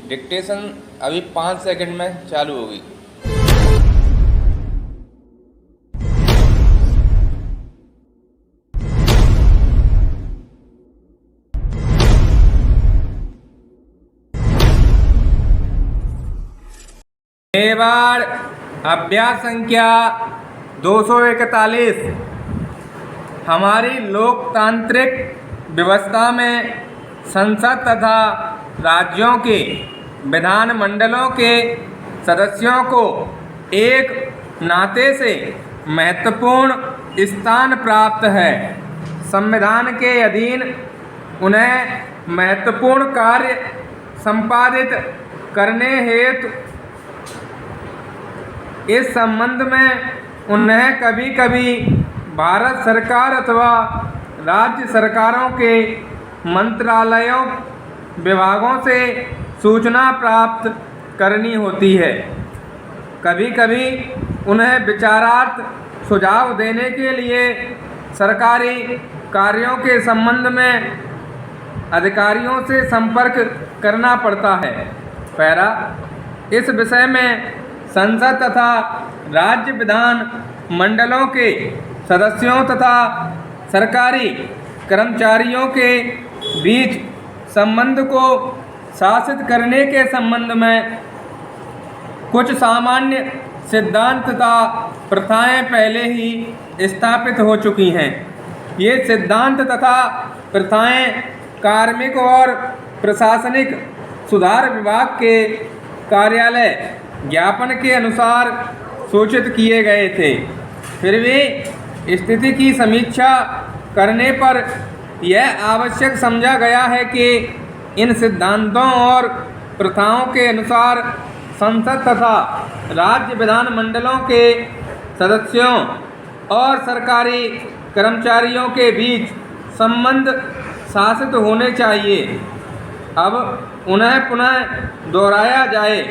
Dictation अभी 5 second में चालू होगी। बार अभ्यास संख्या 241। हमारी लोकतांत्रिक व्यवस्था में संसद तथा राज्यों के विधानमंडलों के सदस्यों को एक नाते से महत्वपूर्ण स्थान प्राप्त है। संविधान के अधीन उन्हें महत्वपूर्ण कार्य संपादित करने हेतु इस संबंध में उन्हें कभी कभी भारत सरकार अथवा राज्य सरकारों के मंत्रालयों विभागों से सूचना प्राप्त करनी होती है। कभी कभी उन्हें विचारार्थ सुझाव देने के लिए सरकारी कार्यों के संबंध में अधिकारियों से संपर्क करना पड़ता है। पैरा इस विषय में संसद तथा राज्य विधान मंडलों के सदस्यों तथा सरकारी कर्मचारियों के बीच संबंध को शासित करने के संबंध में कुछ सामान्य सिद्धांत तथा प्रथाएं पहले ही स्थापित हो चुकी हैं। ये सिद्धांत तथा प्रथाएं कार्मिक और प्रशासनिक सुधार विभाग के कार्यालय ज्ञापन के अनुसार सूचित किए गए थे। फिर भी स्थिति की समीक्षा करने पर यह आवश्यक समझा गया है कि इन सिद्धांतों और प्रथाओं के अनुसार संसद तथा राज्य विधानमंडलों के सदस्यों और सरकारी कर्मचारियों के बीच संबंध शासित होने चाहिए। अब उन्हें पुनः दोहराया जाए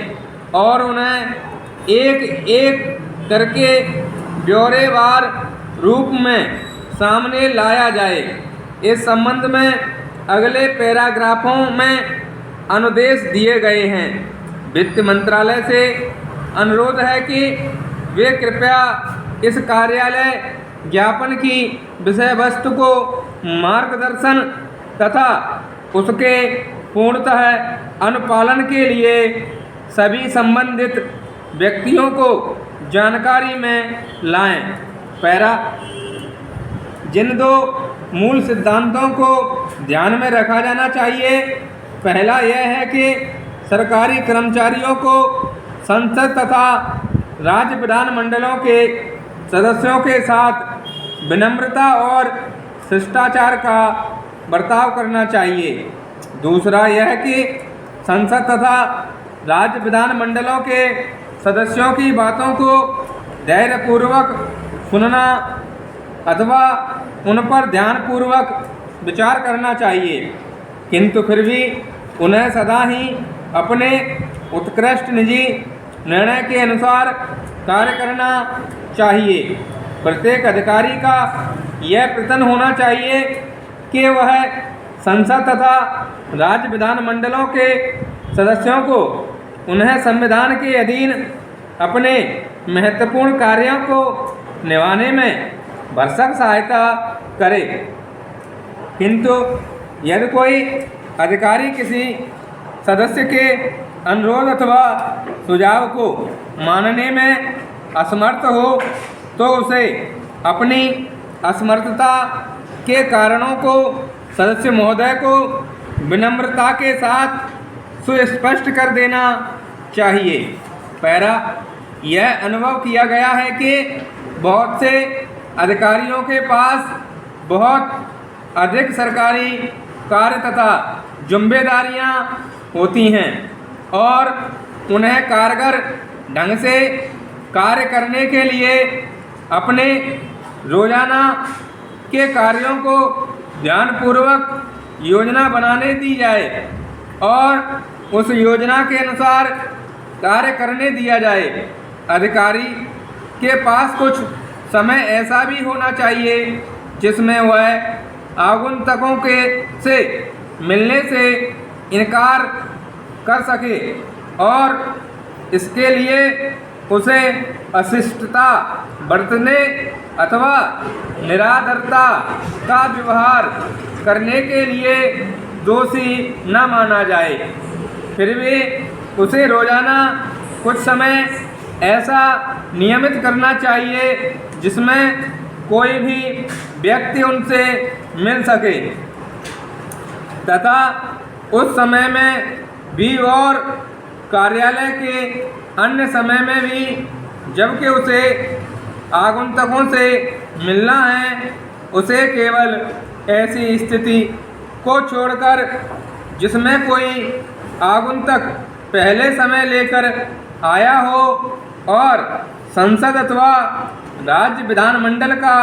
और उन्हें एक एक करके ब्यौरेवार रूप में सामने लाया जाए। इस संबंध में अगले पैराग्राफों में अनुदेश दिए गए हैं। वित्त मंत्रालय से अनुरोध है कि वे कृपया इस कार्यालय ज्ञापन की विषय वस्तु को मार्गदर्शन तथा उसके पूर्णतः अनुपालन के लिए सभी संबंधित व्यक्तियों को जानकारी में लाएं। पैरा जिन दो मूल सिद्धांतों को ध्यान में रखा जाना चाहिए, पहला यह है कि सरकारी कर्मचारियों को संसद तथा राज्य विधानमंडलों के सदस्यों के साथ विनम्रता और शिष्टाचार का बर्ताव करना चाहिए। दूसरा यह कि संसद तथा राज्य विधानमंडलों के सदस्यों की बातों को धैर्यपूर्वक सुनना अथवा उन पर ध्यानपूर्वक विचार करना चाहिए, किंतु फिर भी उन्हें सदा ही अपने उत्कृष्ट निजी निर्णय के अनुसार कार्य करना चाहिए। प्रत्येक अधिकारी का यह प्रयत्न होना चाहिए कि वह संसद तथा राज्य विधानमंडलों के सदस्यों को उन्हें संविधान के अधीन अपने महत्वपूर्ण कार्यों को निभाने में भरसक सहायता करे। किंतु यदि कोई अधिकारी किसी सदस्य के अनुरोध अथवा सुझाव को मानने में असमर्थ हो तो उसे अपनी असमर्थता के कारणों को सदस्य महोदय को विनम्रता के साथ सुस्पष्ट कर देना चाहिए। पैरा यह अनुभव किया गया है कि बहुत से अधिकारियों के पास बहुत अधिक सरकारी कार्य तथा जिम्मेदारियां होती हैं और उन्हें कारगर ढंग से कार्य करने के लिए अपने रोजाना के कार्यों को ध्यानपूर्वक योजना बनाने दी जाए और उस योजना के अनुसार कार्य करने दिया जाए। अधिकारी के पास कुछ समय ऐसा भी होना चाहिए जिसमें वह आगंतुकों के से मिलने से इनकार कर सके और इसके लिए उसे अशिष्टता बरतने अथवा निरादरता का व्यवहार करने के लिए दोषी न माना जाए। फिर भी उसे रोजाना कुछ समय ऐसा नियमित करना चाहिए जिसमें कोई भी व्यक्ति उनसे मिल सके तथा उस समय में भी और कार्यालय के अन्य समय में भी, जबकि उसे आगंतुकों से मिलना है, उसे केवल ऐसी स्थिति को छोड़कर जिसमें कोई आगंतुक पहले समय लेकर आया हो और संसद अथवा राज्य विधानमंडल का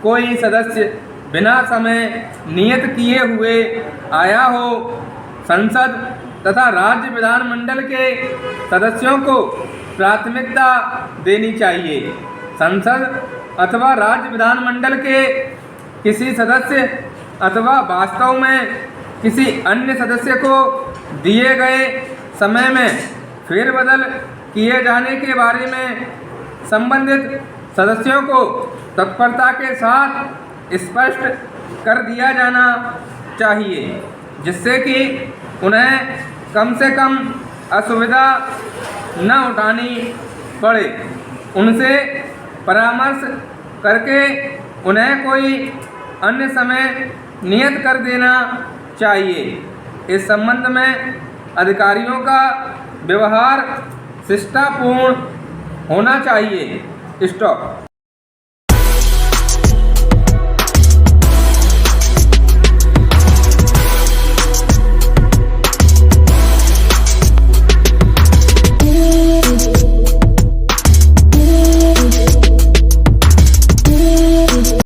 कोई सदस्य बिना समय नियत किए हुए आया हो। संसद तथा राज्य विधानमंडल के सदस्यों को प्राथमिकता देनी चाहिए। संसद अथवा राज्य विधानमंडल के किसी सदस्य अथवा वास्तव में किसी अन्य सदस्य को दिए गए समय में फेरबदल किए जाने के बारे में संबंधित सदस्यों को तत्परता के साथ स्पष्ट कर दिया जाना चाहिए, जिससे कि उन्हें कम से कम असुविधा न उठानी पड़े। उनसे परामर्श करके उन्हें कोई अन्य समय नियत कर देना चाहिए। इस संबंध में अधिकारियों का व्यवहार शिष्टापूर्ण होना चाहिए। स्टॉप।